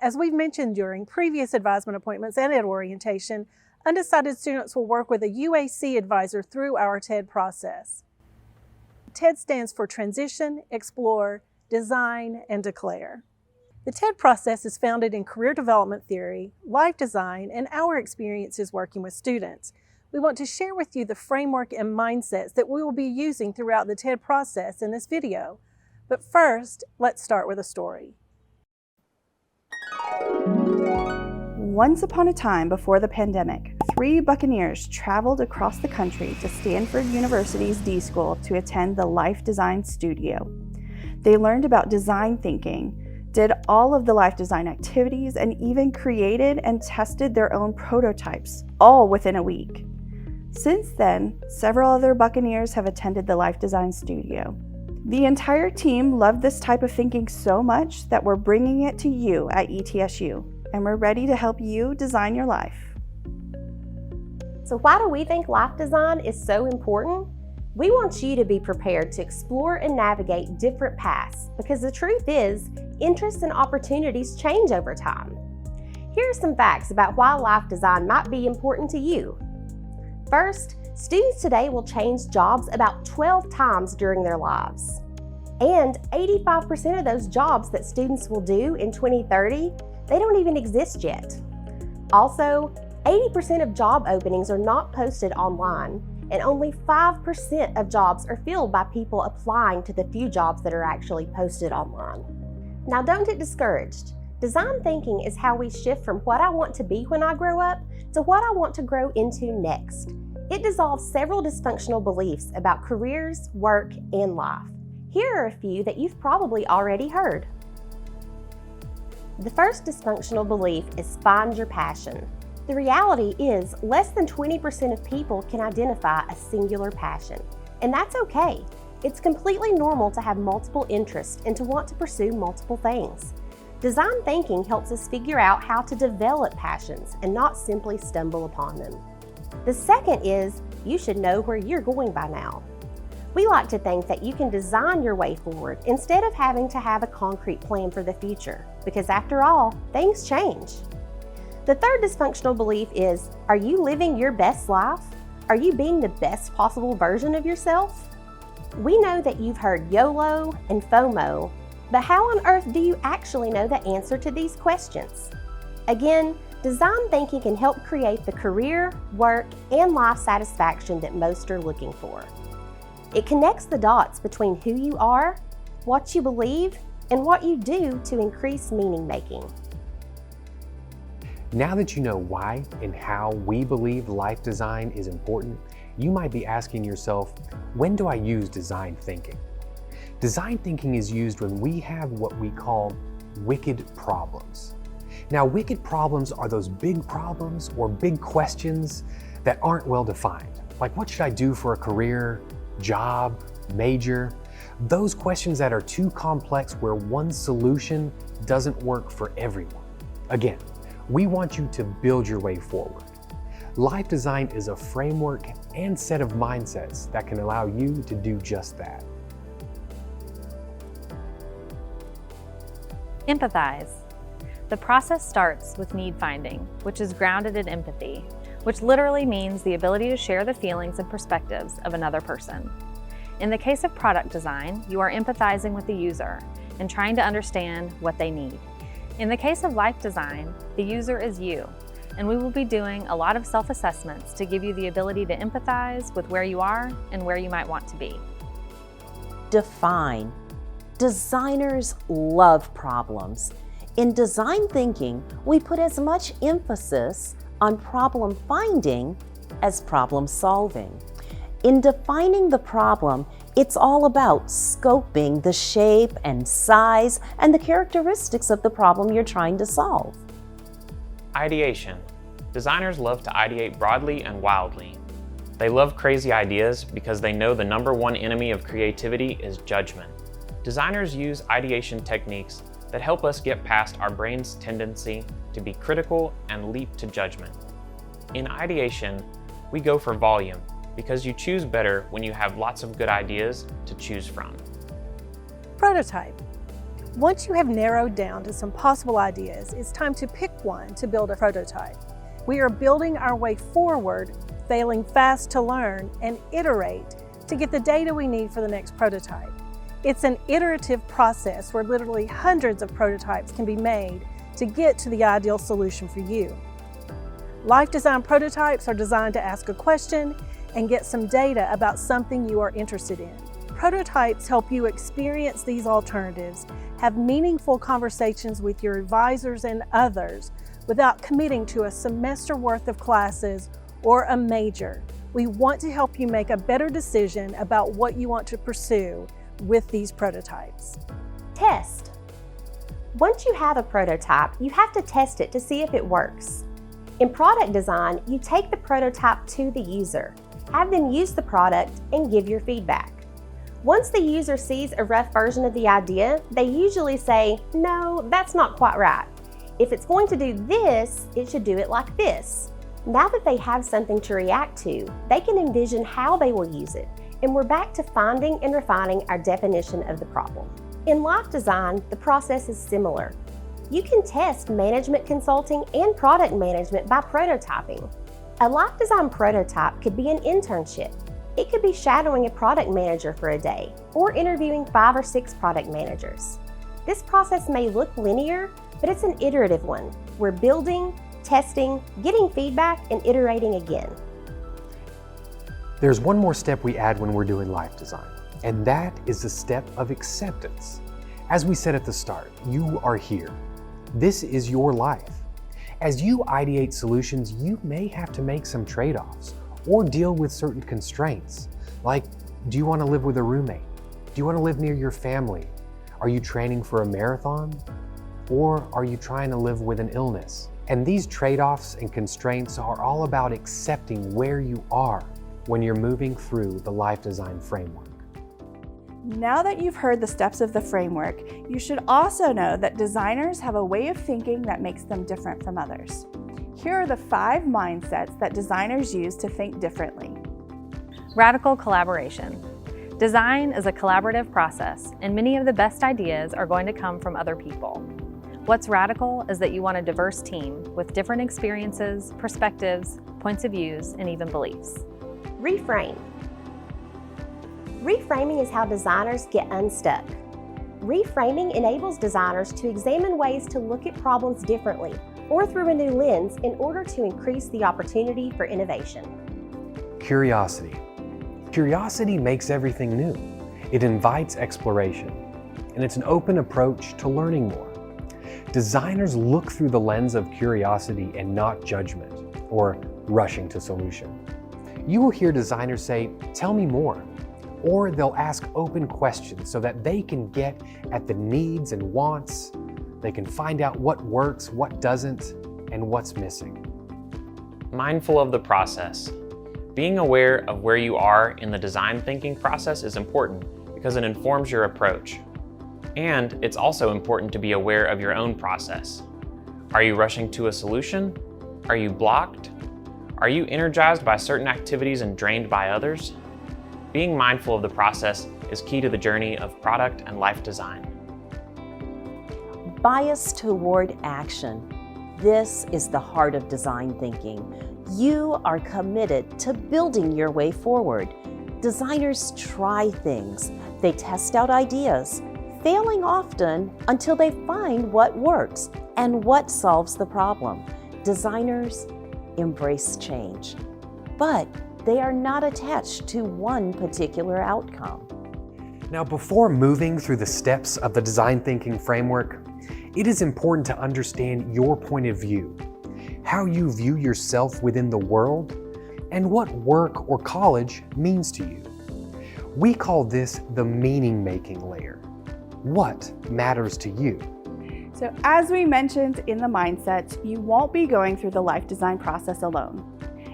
As we've mentioned during previous advisement appointments and at orientation, undecided students will work with a UAC advisor through our TEDD process. TEDD stands for Transition, Explore, Design, and Declare. The TEDD process is founded in career development theory, life design, and our experiences working with students. We want to share with you the framework and mindsets that we will be using throughout the TEDD process in this video. But first, let's start with a story. Once upon a time before the pandemic, 3 Buccaneers traveled across the country to Stanford University's D School to attend the Life Design Studio. They learned about design thinking, did all of the life design activities, and even created and tested their own prototypes, all within a week. Since then, several other Buccaneers have attended the Life Design Studio. The entire team loved this type of thinking so much that we're bringing it to you at ETSU, and we're ready to help you design your life. So why do we think life design is so important? We want you to be prepared to explore and navigate different paths, because the truth is, interests and opportunities change over time. Here are some facts about why life design might be important to you. First, students today will change jobs about 12 times during their lives. And 85% of those jobs that students will do in 2030, they don't even exist yet. Also, 80% of job openings are not posted online, and only 5% of jobs are filled by people applying to the few jobs that are actually posted online. Now, don't get discouraged. Design thinking is how we shift from what I want to be when I grow up to what I want to grow into next. It dissolves several dysfunctional beliefs about careers, work, and life. Here are a few that you've probably already heard. The first dysfunctional belief is find your passion. The reality is less than 20% of people can identify a singular passion, and that's okay. It's completely normal to have multiple interests and to want to pursue multiple things. Design thinking helps us figure out how to develop passions and not simply stumble upon them. The second is you should know where you're going by now. We like to think that you can design your way forward instead of having to have a concrete plan for the future, because after all, things change. The third dysfunctional belief is, are you living your best life? Are you being the best possible version of yourself? We know that you've heard YOLO and FOMO, but how on earth do you actually know the answer to these questions? Again, design thinking can help create the career, work, and life satisfaction that most are looking for. It connects the dots between who you are, what you believe, and what you do to increase meaning making. Now that you know why and how we believe life design is important, you might be asking yourself, when do I use design thinking? Design thinking is used when we have what we call wicked problems. Now, wicked problems are those big problems or big questions that aren't well defined. Like, what should I do for a career, job, major? Those questions that are too complex where one solution doesn't work for everyone. Again, we want you to build your way forward. Life design is a framework and set of mindsets that can allow you to do just that. Empathize. The process starts with need finding, which is grounded in empathy, which literally means the ability to share the feelings and perspectives of another person. In the case of product design, you are empathizing with the user and trying to understand what they need. In the case of life design, the user is you, and we will be doing a lot of self-assessments to give you the ability to empathize with where you are and where you might want to be. Define. Designers love problems. In design thinking, we put as much emphasis on problem finding as problem solving. In defining the problem, it's all about scoping the shape and size and the characteristics of the problem you're trying to solve. Ideation. Designers love to ideate broadly and wildly. They love crazy ideas because they know the #1 enemy of creativity is judgment. Designers use ideation techniques that help us get past our brain's tendency to be critical and leap to judgment. In ideation, we go for volume because you choose better when you have lots of good ideas to choose from. Prototype. Once you have narrowed down to some possible ideas, it's time to pick one to build a prototype. We are building our way forward, failing fast to learn, and iterate to get the data we need for the next prototype. It's an iterative process where literally hundreds of prototypes can be made to get to the ideal solution for you. Life design prototypes are designed to ask a question and get some data about something you are interested in. Prototypes help you experience these alternatives, have meaningful conversations with your advisors and others without committing to a semester worth of classes or a major. We want to help you make a better decision about what you want to pursue with these prototypes. Test. Once you have a prototype, you have to test it to see if it works. In product design, you take the prototype to the user, have them use the product, and give your feedback. Once the user sees a rough version of the idea, they usually say, "No, that's not quite right. If it's going to do this, it should do it like this." Now that they have something to react to, they can envision how they will use it, and we're back to finding and refining our definition of the problem. In life design, the process is similar. You can test management consulting and product management by prototyping. A life design prototype could be an internship. It could be shadowing a product manager for a day, or interviewing 5 or 6 product managers. This process may look linear, but it's an iterative one. We're building, testing, getting feedback, and iterating again. There's one more step we add when we're doing life design, and that is the step of acceptance. As we said at the start, you are here. This is your life. As you ideate solutions, you may have to make some trade-offs or deal with certain constraints, like, do you want to live with a roommate? Do you want to live near your family? Are you training for a marathon? Or are you trying to live with an illness? And these trade-offs and constraints are all about accepting where you are when you're moving through the life design framework. Now that you've heard the steps of the framework, you should also know that designers have a way of thinking that makes them different from others. Here are the 5 mindsets that designers use to think differently. Radical collaboration. Design is a collaborative process, and many of the best ideas are going to come from other people. What's radical is that you want a diverse team with different experiences, perspectives, points of views, and even beliefs. Reframe. Reframing is how designers get unstuck. Reframing enables designers to examine ways to look at problems differently or through a new lens in order to increase the opportunity for innovation. Curiosity. Curiosity makes everything new. It invites exploration, and it's an open approach to learning more. Designers look through the lens of curiosity and not judgment or rushing to solution. You will hear designers say, "Tell me more," or they'll ask open questions so that they can get at the needs and wants. They can find out what works, what doesn't, and what's missing. Mindful of the process. Being aware of where you are in the design thinking process is important because it informs your approach. And it's also important to be aware of your own process. Are you rushing to a solution? Are you blocked? Are you energized by certain activities and drained by others? Being mindful of the process is key to the journey of product and life design. Bias toward action. This is the heart of design thinking. You are committed to building your way forward. Designers try things. They test out ideas, failing often until they find what works and what solves the problem. Designers embrace change, but they are not attached to one particular outcome. Now, before moving through the steps of the design thinking framework, it is important to understand your point of view, how you view yourself within the world, and what work or college means to you. We call this the meaning-making layer. What matters to you? So as we mentioned in the mindset, you won't be going through the life design process alone.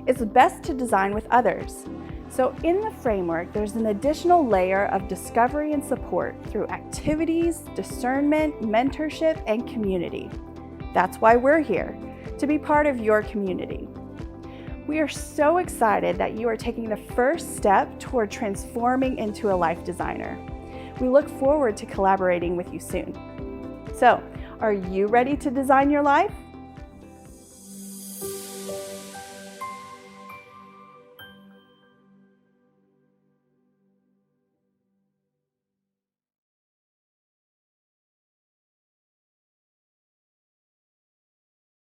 It's best to design with others. So in the framework, there's an additional layer of discovery and support through activities, discernment, mentorship, and community. That's why we're here, to be part of your community. We are so excited that you are taking the first step toward transforming into a life designer. We look forward to collaborating with you soon. So, are you ready to design your life?